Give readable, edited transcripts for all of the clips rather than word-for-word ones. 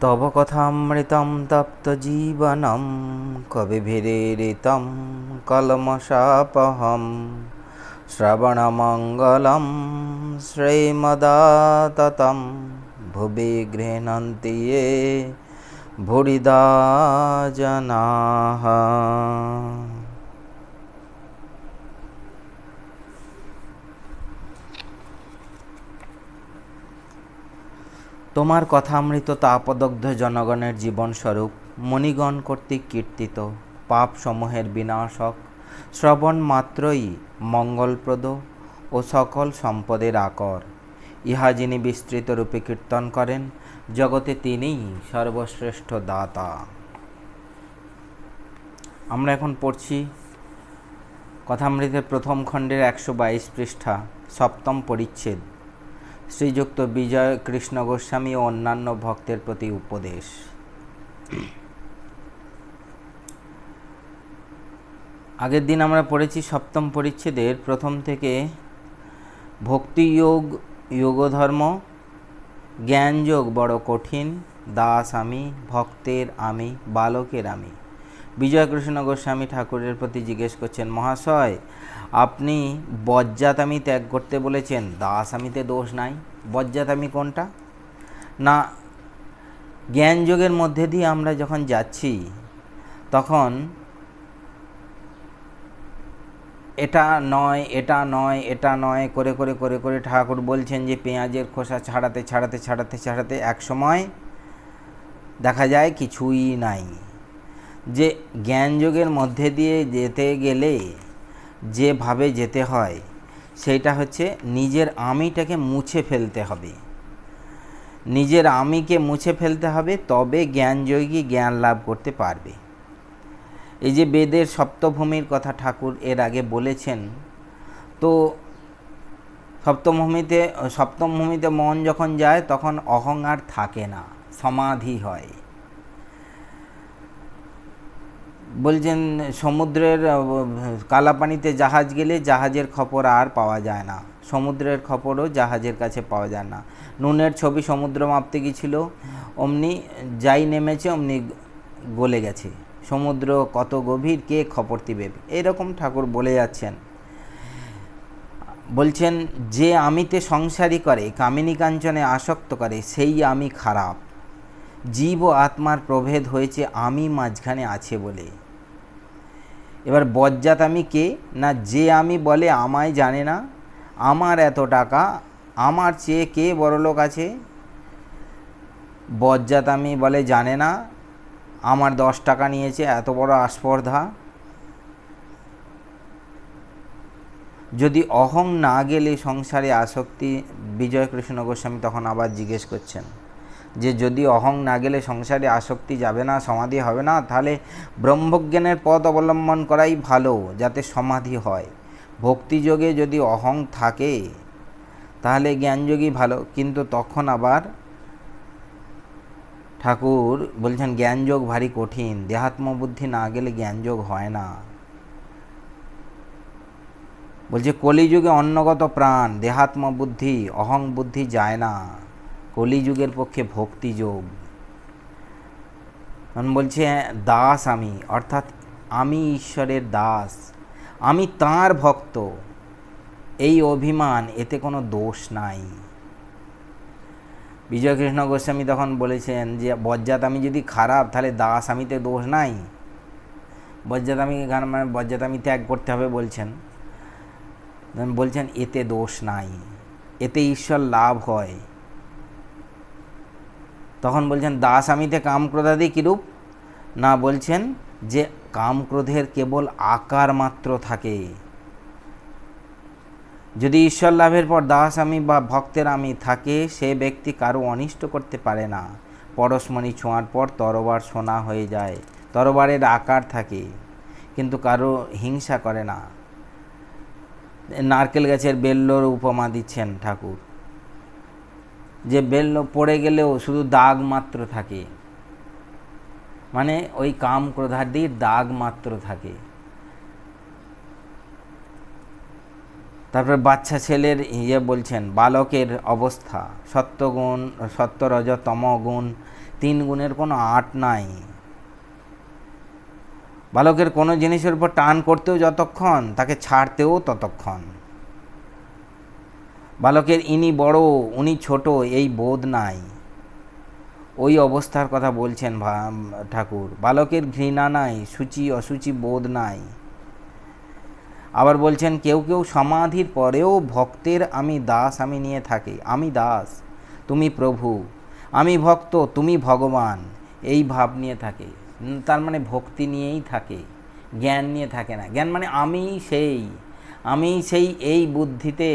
তব কথামৃতম তপ্তজীবনম কবিভিরীরিতম কলমশাপহম শ্রবণমঙ্গলম শ্রীমদাততম ভুবি গৃহণন্তি ये ভুরিদা জনাঃ। তোমার কথামৃত তাপদগ্ধ জনগণের জীবনস্বরূপ মণিগণ কর্তৃক কীর্তিত পাপসমূহের বিনাশক, শ্রবণ মাত্রই মঙ্গলপ্রদ ও সকল সম্পদের আকর। ইহা যিনি বিস্তৃত রূপে কীর্তন করেন, জগতে তিনিই সর্বশ্রেষ্ঠ দাতা। আমরা এখন পড়ছি কথামৃতের প্রথম খণ্ডের 122 পৃষ্ঠা, সপ্তম পরিচ্ছেদ, শ্রীযুক্ত বিজয় কৃষ্ণ গোস্বামী ও অন্যান্য ভক্তের প্রতি উপদেশ। আগের দিন আমরা পড়েছি সপ্তম পরিচ্ছেদের প্রথম থেকে ভক্তিযোগ, যোগধর্ম, জ্ঞানযোগ বড় কঠিন, দাস আমি, ভক্তের আমি, বালকের আমি। বিজয়কৃষ্ণ গোস্বামী ঠাকুরের প্রতি জিজ্ঞেস করছেন, মহাশয় আপনি বজ্জাতামি ত্যাগ করতে বলেছেন, দাসামিতে দোষ নাই, বজ্জাতামি কোনটা? না, জ্ঞানযোগের মধ্যে দিয়ে আমরা যখন যাচ্ছি তখন এটা নয় এটা নয় এটা নয় করে করে করে করে ঠাকুর বলছেন যে পেঁয়াজের খোসা ছাড়াতে ছাড়াতে ছাড়াতে ছাড়াতে এক সময় দেখা যায় কিছুই নাই। যে জ্ঞানযোগের মধ্যে দিয়ে যেতে গেলে যেভাবে যেতে হয় সেইটা হচ্ছে নিজের আমিটাকে মুছে ফেলতে হবে, নিজের আমিকে মুছে ফেলতে হবে, তবে জ্ঞানযোগী জ্ঞান লাভ করতে পারবে। এই যে বেদের সপ্তভূমির কথা ঠাকুর এর আগে বলেছেন, তো সপ্তম ভূমিতে মন যখন যায় তখন অহং আর থাকে না, সমাধি হয়। বলছেন সমুদ্রের কালাপানিতে জাহাজ গেলে জাহাজের খবর আর পাওয়া যায় না, সমুদ্রের খবরও জাহাজের কাছে পাওয়া যায় না। নুনের ছবি সমুদ্র মাপতে গিয়েছিল, অমনি যাই নেমেছে অমনি গলে গেছে। সমুদ্র কত গভীর কে খবর দিবে, এরকম ঠাকুর বলে যাচ্ছেন। বলছেন যে আমিতে সংসারী করে, কামিনী কাঞ্চনে আসক্ত করে, সেই আমি খারাপ। জীব ও আত্মার প্রভেদ হয়েছে আমি মাঝখানে আছে বলে। এবার বজ্জাত আমি কে? না, যে আমি বলে আমায় জানে না, আমার এত টাকা, আমার চেয়ে কে বড়লোক আছে। বজ্জাত আমি বলে জানে না আমার 10 টাকা নিয়েছে, এত বড় আস্পর্ধা। যদি অহং না গেলে সংসারে আসক্তি, বিজয়কৃষ্ণ গোস্বামী তখন আবার জিজ্ঞেস করছেন যে যদি অহং না গেলে সংসারে আসক্তি যাবে না, সমাধি হবে না, তাহলে ব্রহ্মজ্ঞানের পথ অবলম্বন করাই ভালো, যাতে সমাধি হয়। ভক্তিযোগে যদি অহং থাকে তাহলে জ্ঞানযোগী ভালো, কিন্তু তখন আবার ঠাকুর বলছেন জ্ঞানযোগ ভারী কঠিন, দেহাত্মবুদ্ধি না গেলে জ্ঞানযোগ হয় না। বলছে কলিযুগে অন্নগত প্রাণ, দেহাত্মবুদ্ধি অহং বুদ্ধি যায় না, কলিযুগের পক্ষে ভক্তিযোগ। বলছে দাস আমি, অর্থাৎ আমি ঈশ্বরের দাস, আমি তাঁর ভক্ত, এই অভিমান, এতে কোনো দোষ নাই। বিজয়কৃষ্ণ গোস্বামী তখন বলেছেন যে বজ্জাত আমি যদি খারাপ, তাহলে দাস আমিতে দোষ নাই। বজ্জাত আমি মানে বজ্জাত আমি ত্যাগ করতে হবে বলছেন, এতে দোষ নাই, এতে ঈশ্বর লাভ হয়। তখন বলছেন দাস আমিতে কাম ক্রোধাদি কীরূপ? না, বলছেন যে কাম ক্রোধের কেবল আকার মাত্র থাকে। যদি ঈশ্বর লাভের পর দাস আমি বা ভক্তের আমি থাকে, সে ব্যক্তি কারো অনিষ্ট করতে পারে না। পরশমণি ছোঁয়ার পর তরবার সোনা হয়ে যায়, তরবারের আকার থাকে কিন্তু কারো হিংসা করে না। নারকেল গাছের বেল্লর উপমা দিচ্ছেন ঠাকুর, যে বেল্ল পড়ে গেলেও শুধু দাগ মাত্র থাকে, মানে ওই কাম ক্রোধাদির দাগ মাত্র থাকে। তারপর বাচ্চা ছেলের বলছেন বালকের অবস্থা, সত্য রজ তম গুণ 3 গুণের কোনো 8 নাই। বালকের কোনো জিনিসের উপর টান করতেও যতক্ষণ, তাকে ছাড়তেও ততক্ষণ। বালকের ইনি বড় উনি ছোট এই বোধ নাই। ওই অবস্থার কথা বলছেন ঠাকুর। বালকের ঘৃণা নাই, সূচি অসুচি বোধ নাই। আবার বলছেন কেউ কেউ সমাধির পরেও ভক্তের আমি দাস আমি নিয়ে থাকে। আমি দাস, তুমি প্রভু, আমি ভক্ত, তুমি ভগবান, এই ভাব নিয়ে থাকে। তার মানে ভক্তি নিয়েই থাকে, জ্ঞান নিয়ে থাকে না। জ্ঞান মানে আমি সেই এই বুদ্ধিতে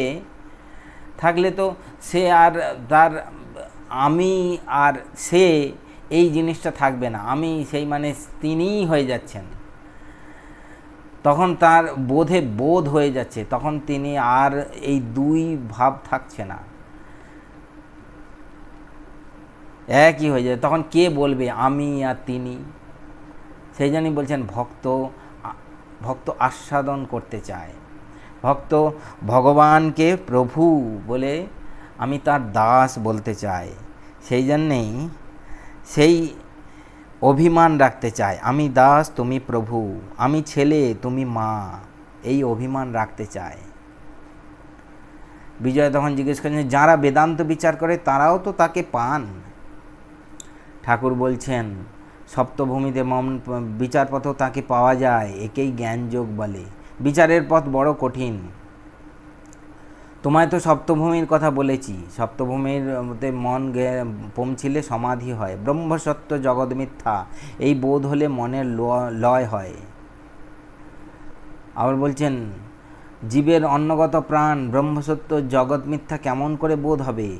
থাকলে তো সে আর তার আমি আর সে এই জিনিসটা থাকবে না। আমি সেই মানে তিনিই হয়ে যাচ্ছেন। তখন তার বোধ হয়ে যাচ্ছে, তখন তিনি আর এই দুই ভাব থাকছে না, একই হয়ে যায়। তখন কে বলবে আমি আর তিনি? সেই জন্যই বলছেন ভক্ত আস্বাদন করতে চায়। ভক্ত ভগবানকে প্রভু বলে আমি তার দাস বলতে চাই। সেই জন্যেই সেই অভিমান রাখতে চায়, আমি দাস তুমি প্রভু, আমি ছেলে তুমি মা, এই অভিমান রাখতে চায়। বিজয় তখন জিজ্ঞেস করেন যারা বেদান্ত বিচার করে তারাও তো তাকে পান। ঠাকুর বলছেন সপ্তভূমিতে বিচার পথেও তাকে পাওয়া যায়, একেই জ্ঞানযোগ বলে। বিচারের পথ বড় কঠিন। তোমায় তো সপ্তভূমির কথা বলেছি। সপ্তভূমির মধ্যে মন পৌঁছিলে সমাধি হয়। ব্রহ্মসত্য জগৎ মিথ্যা এই বোধ হলে মনের লয় হয়। আবার বলছেন জীবের অন্নগত প্রাণ ব্রহ্মসত্য জগৎ মিথ্যা কেমন করে বোধ হবে?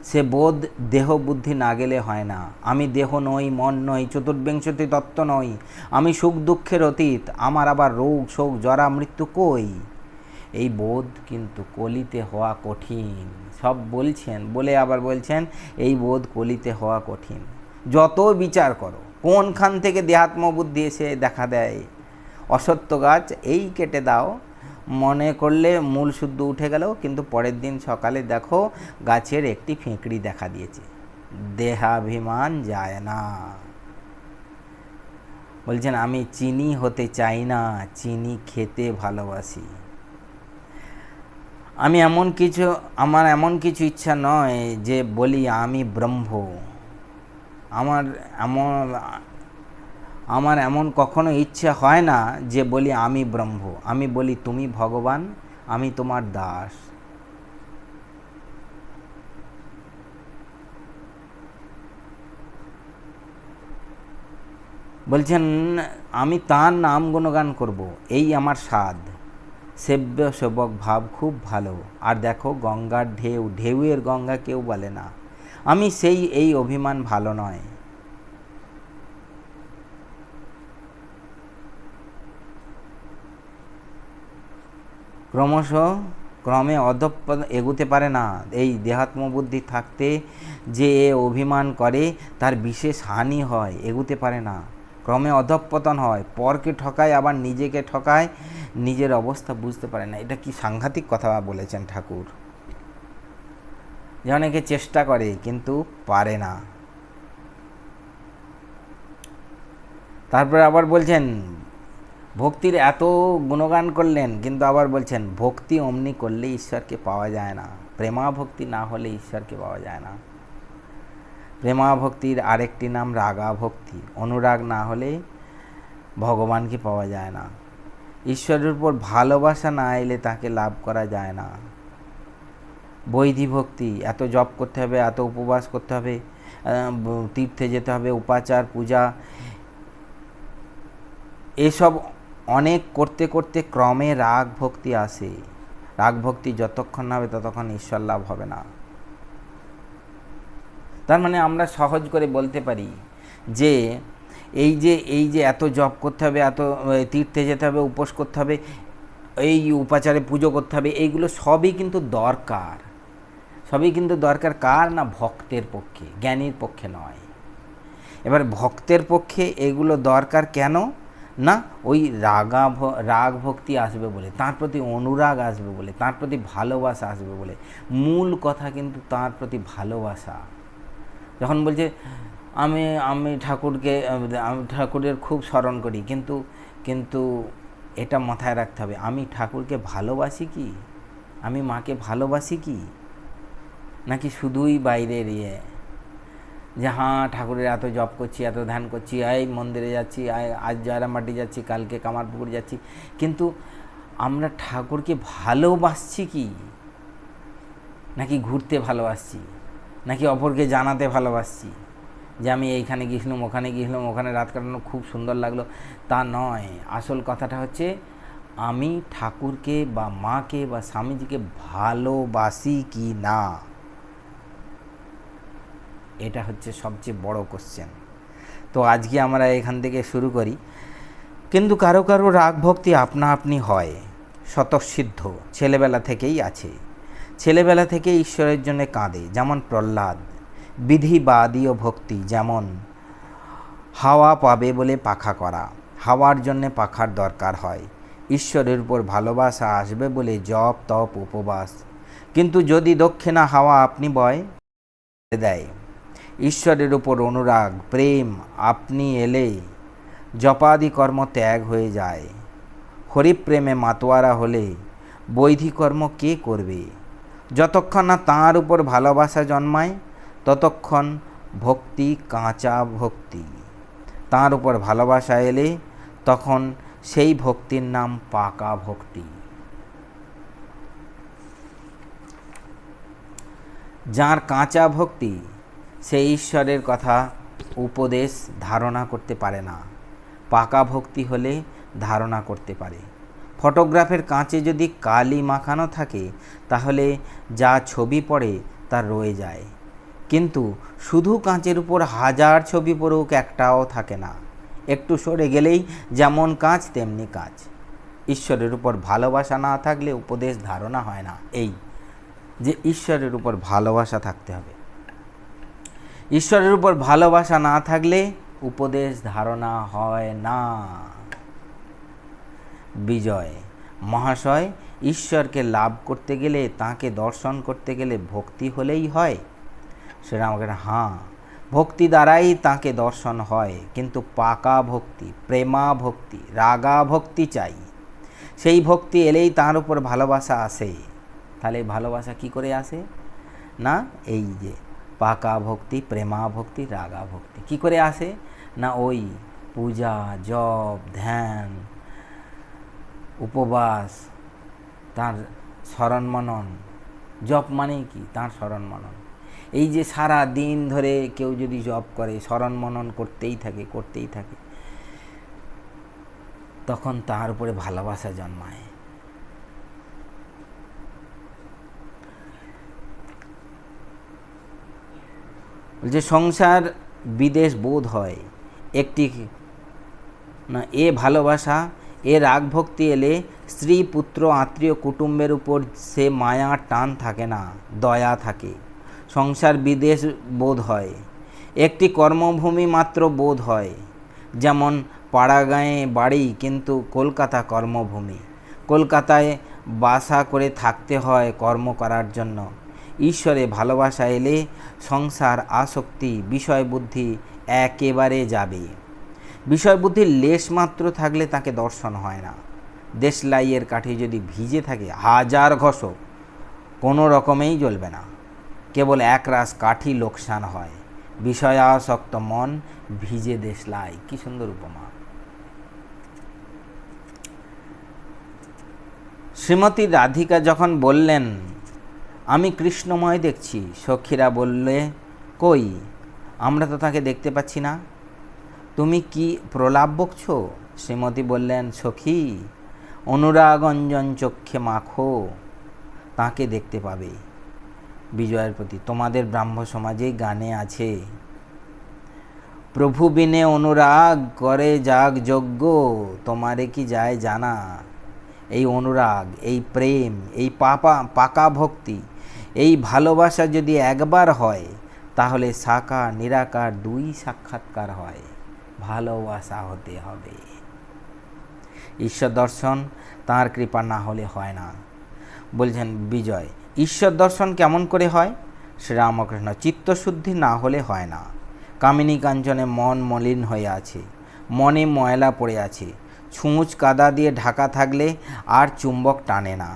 সে বোধ দেহ বুদ্ধি না গেলে হয় না। আমি দেহ নই, মন নই, চতুর্বিংশতি তত্ত্ব নই, আমি সুখ দুঃখের অতীত, আমার আবার রোগ শোক জরা মৃত্যু কই? এই বোধ কিন্তু কলিতে হওয়া কঠিন। সব বলছেন বলে আবার বলছেন এই বোধ কলিতে হওয়া কঠিন। যত বিচার করো, কোনখান থেকে দেহাত্ম বুদ্ধি এসে দেখা দেয়। অসত্য গাছ এই কেটে দাও, মনে করলে মূল শুদ্ধ উঠে গেল, কিন্তু পরের দিন সকালে দেখো গাছের একটি ফেঁকড়ি দেখা দিয়েছে। দেহাভিমান যায় না। বলছেন আমি চিনি হতে চাই না, চিনি খেতে ভালোবাসি। আমার এমন কিছু ইচ্ছা নয় যে বলি আমি ব্রহ্ম। আমার এমন কখনো ইচ্ছা হয় না যে বলি আমি ব্রহ্ম। আমি বলি তুমি ভগবান, আমি তোমার দাস। বলছেন আমি তার নাম গুণগান করব, এই আমার সাধ। সেব্য সেবক ভাব খুব ভালো। আর দেখো গঙ্গার ঢেউয়ের গঙ্গা কেউ বলে না। আমি এই অভিমান ভালো নয়। ক্রমে অধঃপতন এগুতে পারে না। এই দেহাত্ম বুদ্ধি থাকতে যে অভিমান করে তার বিশেষ হানি হয়, এগুতে পারে না। ক্রমে অধঃপতন হয়, পরকে ঠকায় আবার নিজেকে ঠকায়, নিজের অবস্থা বুঝতে পারে না। এটা কি সাংঘাতিক কথা বলেছেন ঠাকুর। যে অনেকে চেষ্টা করে কিন্তু পারে না। তারপরে আবার বলছেন ভক্তির এত গুণগান করলেন, কিন্তু আবার বলছেন ভক্তি অমনি করলে ঈশ্বরকে পাওয়া যায় না। প্রেমা ভক্তি না হলে ঈশ্বরকে পাওয়া যায় না। প্রেমা ভক্তির আরেকটি নাম রাগা ভক্তি। অনুরাগ না হলে ভগবানকে পাওয়া যায় না। ঈশ্বরের উপর ভালোবাসা না এলে তাকে লাভ করা যায় না। বৈধি ভক্তি, এত জপ করতে হবে, এত উপবাস করতে হবে, তীর্থে যেতে হবে, উপাচার পূজা, এসব অনেক করতে করতে ক্রমে রাগ ভক্তি আসে। রাগ ভক্তি যতক্ষণ না হবে ততক্ষণ ঈশ্বর লাভ হবে না। তার মানে আমরা সহজ করে বলতে পারি যে এই যে এত জপ করতে হবে, এত তীর্থে যেতে হবে, উপোস করতে হবে, এই উপাচারে পুজো করতে হবে, এইগুলো সবই কিন্তু দরকার। কার না? ভক্তের পক্ষে, জ্ঞানীর পক্ষে নয়। এবার ভক্তের পক্ষে এগুলো দরকার কেন না? ওই রাগ ভক্তি আসবে বলে, তার প্রতি অনুরাগ আসবে বলে, তার প্রতি ভালোবাসা আসবে বলে। মূল কথা কিন্তু তার প্রতি ভালোবাসা। যখন বলছে আমি আমি ঠাকুরকে আমি ঠাকুরের খুব স্মরণ করি, কিন্তু কিন্তু এটা মাথায় রাখতে হবে, আমি ঠাকুরকে ভালোবাসি কি, আমি মাকে ভালোবাসি কি, নাকি শুধুই বাইরের যে হ্যাঁ ঠাকুরের এত জপ করছি, এত ধ্যান করছি, এই মন্দিরে যাচ্ছি, আজ জয়রামবাটি যাচ্ছি, কালকে কামারপুকুর যাচ্ছি, কিন্তু আমরা ঠাকুরকে ভালোবাসছি কি, নাকি ঘুরতে ভালোবাসছি, নাকি অপরকে জানাতে ভালোবাসছি যে আমি এইখানে গিয়েছিলাম, ওখানে গিয়েছিলাম, ওখানে রাত কাটানো খুব সুন্দর লাগলো, তা নয়। আসল কথাটা হচ্ছে আমি ঠাকুরকে বা মাকে বা স্বামীজিকে ভালোবাসি কি না, এটা হচ্ছে সবচেয়ে বড় কোশ্চেন। তো আজকে আমরা এখান থেকে শুরু করি। কিন্তু কারো কারো রাগ ভক্তি আপনা আপনি হয়, স্বতঃসিদ্ধ, ছেলেবেলা থেকেই আছে, ছেলেবেলা থেকে ঈশ্বরের জন্য কাঁদে, যেমন প্রহ্লাদ। বিধিবাদীয় ভক্তি, যেমন হাওয়া পাবে বলে পাখা করা, হাওয়ার জন্যে পাখার দরকার হয়। ঈশ্বরের উপর ভালোবাসা আসবে বলে জপ তপ উপবাস, কিন্তু যদি দক্ষিণা হাওয়া আপনি বয় দেয়। ঈশ্বরের উপর অনুরাগ প্রেম আপনি এলে জপাদি কর্ম ত্যাগ হয়ে যায়। হরিপ্রেমে মাতোয়ারা হলে বৈধি কর্ম কে করবে? যতক্ষণ না তাঁর উপর ভালোবাসা জন্মায় ততক্ষণ ভক্তি কাঁচা ভক্তি, তাঁর উপর ভালোবাসা এলে তখন সেই ভক্তির নাম পাকা ভক্তি। যার কাঁচা ভক্তি সে ঈশ্বরের কথা উপদেশ ধারণা করতে পারে না, পাকা ভক্তি হলে ধারণা করতে পারে। ফটোগ্রাফের কাঁচে যদি কালি মাখানো থাকে তাহলে যা ছবি পড়ে তা রয়ে যায়, কিন্তু শুধু কাঁচের উপর হাজার ছবি পড়ুক একটাও থাকে না, একটু সরে গেলেই যেমন কাঁচ তেমনি কাঁচ। ঈশ্বরের উপর ভালোবাসা না থাকলে উপদেশ ধারণা হয় না, এই যে ঈশ্বরের উপর ভালোবাসা থাকতে হবে। ঈশ্বরের উপর ভালোবাসা না থাকলে উপদেশ ধারণা হয় না। বিজয় মহাশয়, ঈশ্বরকে লাভ করতে গেলে, তাঁকে দর্শন করতে গেলে ভক্তি হলেই হয়? সেটা আমাকে, হ্যাঁ, ভক্তি দ্বারাই তাঁকে দর্শন হয়, কিন্তু পাকা ভক্তি, প্রেমা ভক্তি, রাগা ভক্তি চাই। সেই ভক্তি এলেই তাঁর উপর ভালোবাসা আসে। তাহলে ভালোবাসা কি করে আসে? না, এই যে পাকা ভক্তি, প্রেমা ভক্তি, রাগা ভক্তি কি করে আসে? না ওই পূজা, জপ, ধ্যান, উপবাস, তার স্মরণ মনন। জপ মানেই কি? তার স্মরণ মনন। এই যে সারা দিন ধরে কেউ যদি জপ করে, স্মরণ মনন করতেই থাকে করতেই থাকে, তখন তার উপরে ভালোবাসা জন্মায়। যে সংসার বিদেশ বোধ হয় একটি না, এ ভালোবাসা, এ রাগ ভক্তি এলে স্ত্রী পুত্র আত্মীয় কুটুম্বের উপর সে মায়া টান থাকে না, দয়া থাকে। সংসার বিদেশ বোধ হয়, একটি কর্মভূমি মাত্র বোধ হয়, যেমন পাড়াগাঁয়ে বাড়ি কিন্তু কলকাতা কর্মভূমি। কলকাতায় বাসা করে থাকতে হয় কর্ম করার জন্য। ঈশ্বরে ভালোবাসা এলে সংসার আসক্তি বিষয় বুদ্ধি একেবারে যাবে। বিষয় বুদ্ধির লেশ মাত্র থাকলে তাকে দর্শন হয় না। দেশলাইয়ের কাঠি যদি ভিজে থাকে হাজার ঘষো কোনো রকমেই জ্বলবে না, কেবল একরাশ কাঠি লোকসান হয়। বিষয়াসক্ত মন ভিজে দেশলাই। কি সুন্দর উপমা। শ্রীমতী রাধিকা যখন বললেন আমি কৃষ্ণময় দেখছি, সখীরা বললে কই, আমরা তো তাকে দেখতে পাচ্ছি না, তুমি কি প্রলাপ বকছ? শ্রীমতী বললেন সখী, অনুরাগঞ্জন চক্ষে মাখো, তাকে দেখতে পাবে। বিজয়ের প্রতি তোমাদের ব্রাহ্ম সমাজে গানে আছে, প্রভু বিনে অনুরাগ করে যাগ যজ্ঞ, তোমারে কি যায় জানা। এই অনুরাগ, এই প্রেম, এই পাকা ভক্তি, এই ভালোবাসা যদি একবার হয় তাহলে সাকার নিরাকার দুই সাক্ষাৎকার হয়। ভালোবাসা হতে হবে। ঈশ্বর দর্শন তাঁর কৃপা না হলে হয় না। বলছেন বিজয়, ঈশ্বর দর্শন কেমন করে হয়? শ্রীরামকৃষ্ণ, চিত্তশুদ্ধি না হলে হয় না। কামিনী কাঞ্চনে মন মলিন হয়ে আছে, মনে ময়লা পড়ে আছে। ছুঁচ কাদা দিয়ে ঢাকা থাকলে আর চুম্বক টানে না,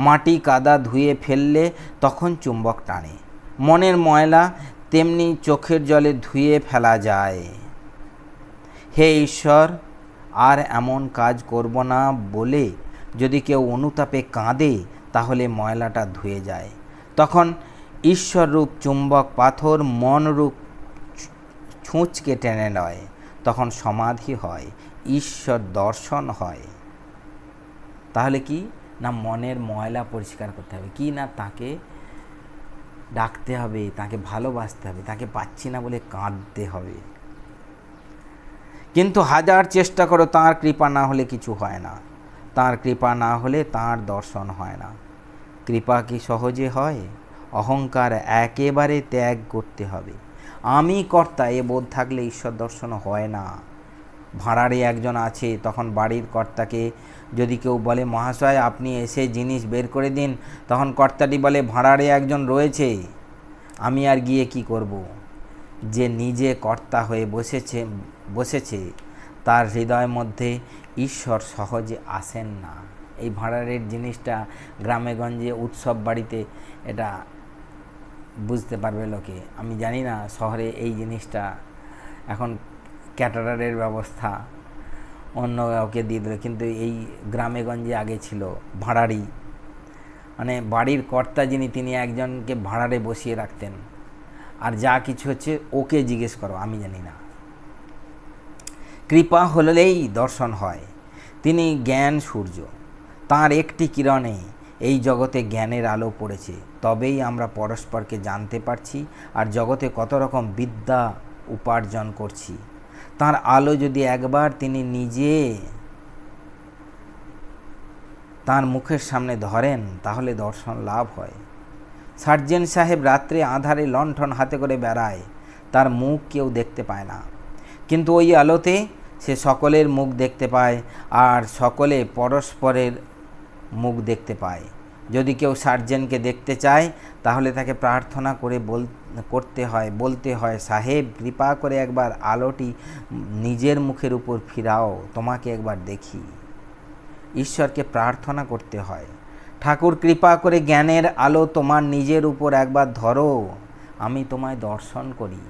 মাটি কাদা ধুয়ে ফেললে তখন চুম্বক টানে। মনের ময়লা তেমনি চোখের জলে ধুয়ে ফেলা যায়। হে ঈশ্বর, আর এমন কাজ করব না বলে যদি কেউ অনুতাপে কাঁদে, তাহলে ময়লাটা ধুয়ে যায়। তখন ঈশ্বররূপ চুম্বক পাথর মনরূপ ছুঁচকে টেনে নেয়। তখন সমাধি হয়, ঈশ্বর দর্শন হয়। তাহলে কি না, মনের ময়লা পরিষ্কার করতে হবে, কি না তাকে ডাকতে হবে, তাকে ভালোবাসতে হবে, তাকে পাচ্ছি না বলে কাঁদতে হবে। কিন্তু হাজার চেষ্টা করো, তাঁর কৃপা না হলে কিছু হয় না। তাঁর কৃপা না হলে তাঁর দর্শন হয় না। কৃপা কি সহজে হয়? অহংকার একেবারে ত্যাগ করতে হবে। আমি কর্তা এ বোধ থাকলে ঈশ্বর দর্শন হয় না। ভাড়ারে একজন আছে, তখন বাড়ির কর্তাকে যদি কেউ বলে, মহাশয় আপনি এসে জিনিস বের করে দিন, তখন কর্তাটি বলে, ভাড়ারে একজন রয়েছে, আমি আর গিয়ে কি করব? যে নিজে কর্তা হয়ে বসেছে তার হৃদয়ের মধ্যে ঈশ্বর সহজে আসেন না। এই ভাড়ারের জিনিসটা গ্রামেগঞ্জে উৎসব বাড়িতে এটা বুঝতে পারবে লোকে। আমি জানি না শহরে এই জিনিসটা এখন ক্যাটারারের ব্যবস্থা অন্য কাউকে দিয়ে দিল, কিন্তু এই গ্রামেগঞ্জে আগে ছিল ভাড়ারি, মানে বাড়ির কর্তা যিনি, তিনি একজনকে ভাড়ারে বসিয়ে রাখতেন, আর যা কিছু হচ্ছে ওকে জিজ্ঞেস করো, আমি জানি না। কৃপা হলেই দর্শন হয়। তিনি জ্ঞান সূর্য, তাঁর একটি কিরণে এই জগতে জ্ঞানের আলো পড়েছে, তবেই আমরা পরস্পরকে জানতে পারছি আর জগতে কত রকম বিদ্যা উপার্জন করছি। তাঁর আলো যদি একবার তিনি নিজে তাঁর মুখের সামনে ধরেন, তাহলে দর্শন লাভ হয়। সার্জেন্ট সাহেব রাত্রে আঁধারে লণ্ঠন হাতে করে বেড়ায়, তার মুখ কেউ দেখতে পায় না, কিন্তু ওই আলোতে সে সকলের মুখ দেখতে পায় আর সকলে পরস্পরের মুখ দেখতে পায়। যদি কেউ সার্জেন্টকে দেখতে চায়, তাহলে তাকে প্রার্থনা করে বলতে হয়, সাহেব কৃপা করে একবার আলোটি নিজের মুখের উপর ফিরাও, তোমাকে একবার দেখি। ঈশ্বরকে প্রার্থনা করতে হয়, ঠাকুর কৃপা করে জ্ঞানের আলো তোমার নিজের উপর একবার ধরো, আমি তোমায় দর্শন করি।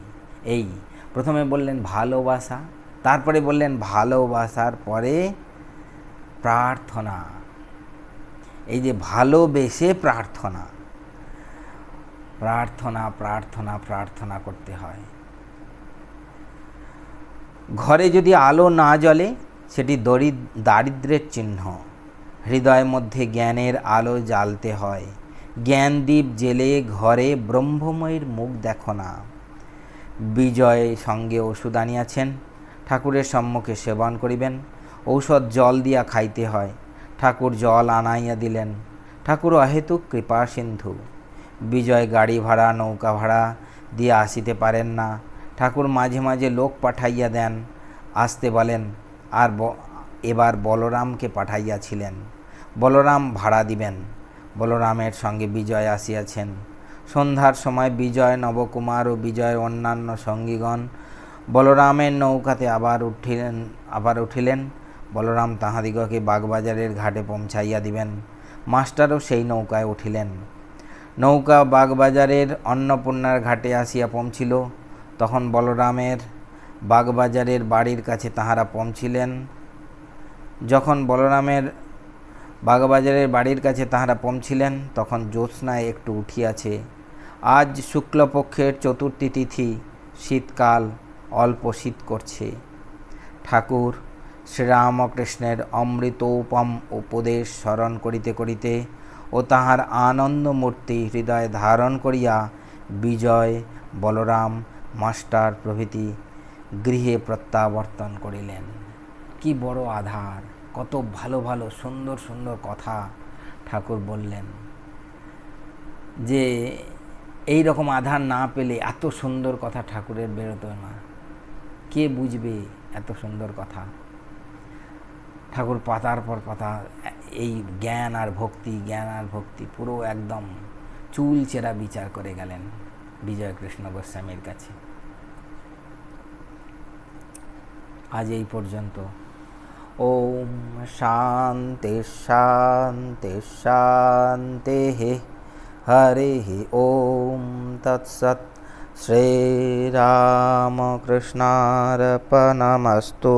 এই প্রথমে বললেন ভালোবাসা, তারপরে বললেন ভালোবাসার পরে প্রার্থনা। এই যে ভালোবেসে প্রার্থনা প্রার্থনা প্রার্থনা প্রার্থনা করতে হয়। ঘরে যদি আলো না জ্বলে, সেটি দারিদ্র্যের চিহ্ন। হৃদয়ের মধ্যে জ্ঞানের আলো জ্বালতে হয়। জ্ঞানদীপ জেলে ঘরে ব্রহ্মময়ীর মুখ দেখো না। বিজয় সঙ্গে ওষুধ আনিয়াছেন, ঠাকুরের সম্মুখে সেবন করিবেন। ঔষধ জল দিয়া খাইতে হয়, ঠাকুর জল আনাইয়া দিলেন। ঠাকুর অহেতুক কৃপা সিন্ধু। বিজয় গাড়ি ভাড়া নৌকা ভাড়া দিয়ে আসিতে পারেন না, ঠাকুর মাঝে মাঝে লোক পাঠাইয়া দেন, আসতে বলেন। আর এবার বলরামকে পাঠাইয়াছিলেন, বলরাম ভাড়া দিবেন। বলরামের সঙ্গে বিজয় আসিয়াছেন। সন্ধ্যার সময় বিজয়, নবকুমার ও বিজয়ের অন্যান্য সঙ্গীগণ বলরামের নৌকাতে আবার উঠিলেন। বলরাম তাহাদিগকে বাগবাজারের ঘাটে পৌঁছাইয়া দিবেন। মাস্টারও সেই নৌকায় উঠিলেন। নৌকা বাগবাজারের অন্নপূর্ণার ঘাটে আসিয়া পৌঁছিল। তখন বলরামের বাগবাজারের বাড়ির কাছে তাহারা পৌঁছিলেন। যখন বলরামের বাগবাজারের বাড়ির কাছে তাহারা পৌঁছিলেন, তখন জ্যোৎস্নায় একটু উঠিয়াছে। আজ শুক্লপক্ষের চতুর্থী তিথি, শীতকাল, অল্প শীত করছে। ঠাকুর শ্রীরামকৃষ্ণের অমৃতোপম উপদেশ স্মরণ করিতে করিতে ও তাহার আনন্দমূর্তি হৃদয়ে ধারণ করিয়া বিজয়, বলরাম, মাস্টার প্রভৃতি গৃহে প্রত্যাবর্তন করিলেন। কি বড় আধার, কত ভালো ভালো সুন্দর সুন্দর কথা ঠাকুর বললেন, যে এই রকম আধার না পেলে এত সুন্দর কথা ঠাকুরের বেরোতো না। কে বুঝবে এত সুন্দর কথা? ঠাকুর পাতার পর পাতা এই জ্ঞান আর ভক্তি পুরো একদম চুল চেরা বিচার করে গেলেন। বিজয়কৃষ্ণ গোস্বামীর কাছে। আজ এই পর্যন্ত। ওম শান্তি শান্তি শান্তি হরি ওম তৎসৎ। শ্রীরামকৃষ্ণার্পণমস্তু।